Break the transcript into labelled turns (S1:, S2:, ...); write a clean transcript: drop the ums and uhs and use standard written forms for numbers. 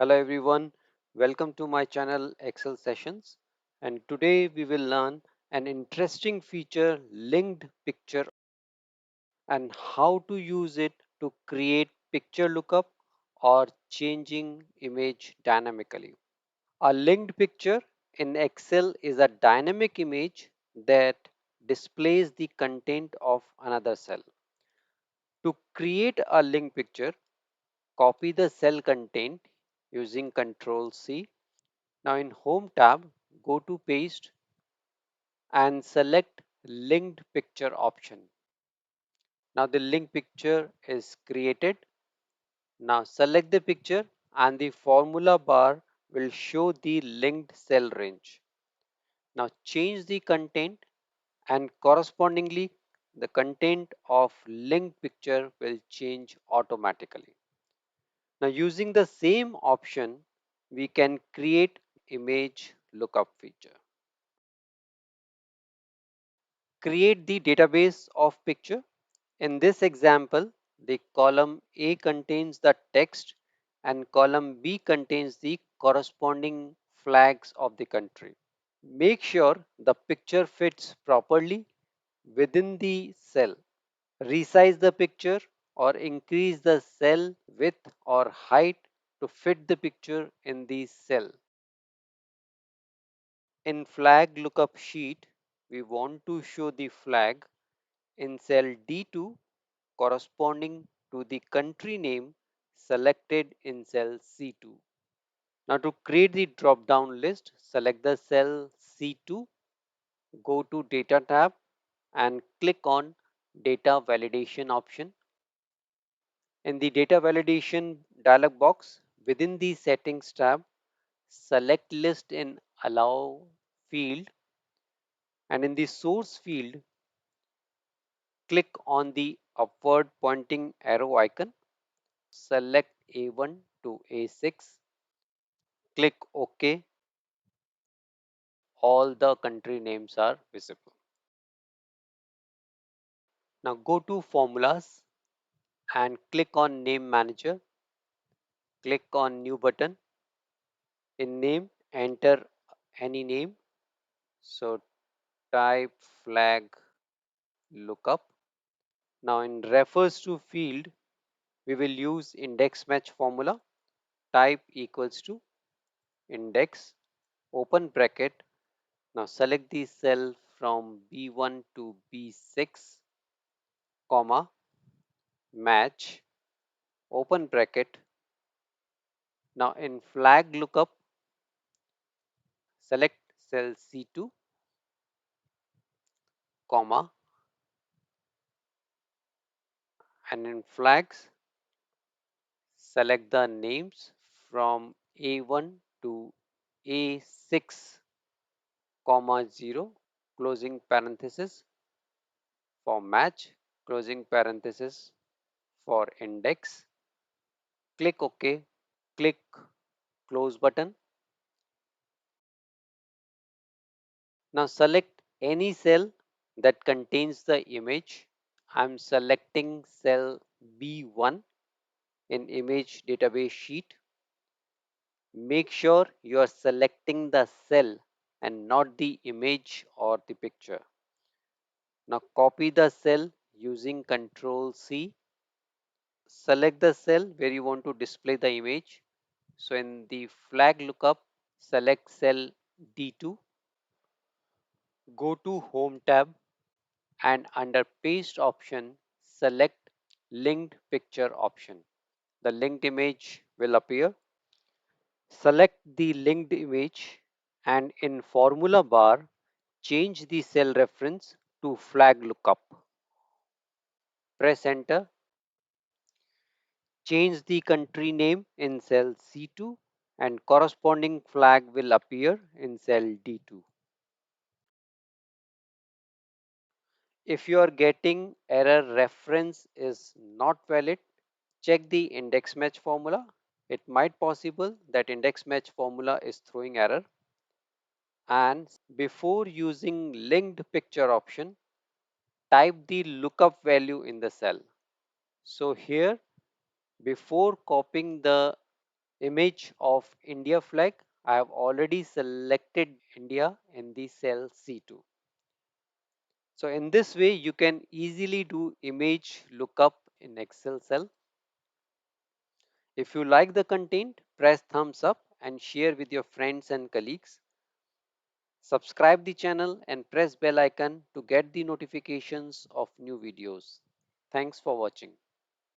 S1: Hello everyone, welcome to my channel Excel Sessions, and today we will learn an interesting feature, linked picture, and how to use it to create picture lookup or changing image dynamically. A linked picture in Excel is a dynamic image that displays the content of another cell. To create a linked picture, copy the cell content using Ctrl C. Now in Home tab, go to Paste and select Linked Picture option. Now the linked picture is created. Now select the picture and the formula bar will show the linked cell range. Now change the content and correspondingly the content of linked picture will change automatically. Now using the same option, we can create image lookup feature. Create the database of picture. In this example, the column A contains the text and column B contains the corresponding flags of the country. Make sure the picture fits properly within the cell. Resize the picture or increase the cell width or height to fit the picture in the cell. In flag lookup sheet, we want to show the flag in cell D2 corresponding to the country name selected in cell C2. Now to create the drop down list, select the cell C2, go to Data tab and click on Data Validation option. In the Data Validation dialog box, within the Settings tab, select List in Allow field, and in the Source field, click on the upward pointing arrow icon. Select A1 to A6, click OK. All the country names are visible. Now go to Formulas and click on Name Manager. Click on New button. In name, enter any name. So type flag lookup. Now in refers to field, we will use index match formula. Type equals to index, open bracket. Now select the cell from B1 to B6, comma, match, open bracket. Now in flag lookup, select cell C2, comma, and in flags, select the names from A1 to A6, comma 0, closing parenthesis for match, closing parenthesis for index. Click OK, click close button. Now select any cell that contains the image. I'm selecting cell B1 in image database sheet. Make sure you are selecting the cell and not the image or the picture. Now copy the cell using Ctrl C. Select the cell where you want to display the image. So in the flag lookup, select cell D2. Go to Home tab and under Paste option, select Linked Picture option. The linked image will appear. Select the linked image and in formula bar, change the cell reference to flag lookup. Press enter. Change the country name in cell C2 and corresponding flag will appear in cell D2. If you are getting error reference is not valid, check the index match formula. It might possible that index match formula is throwing error. And before using linked picture option, type the lookup value in the cell. So here, before copying the image of India flag. I have already selected India in the cell C2. So in this way, you can easily do image lookup in Excel cell. If you like the content, press thumbs up and share with your friends and colleagues. Subscribe the channel and press bell icon to get the notifications of new videos. Thanks for watching.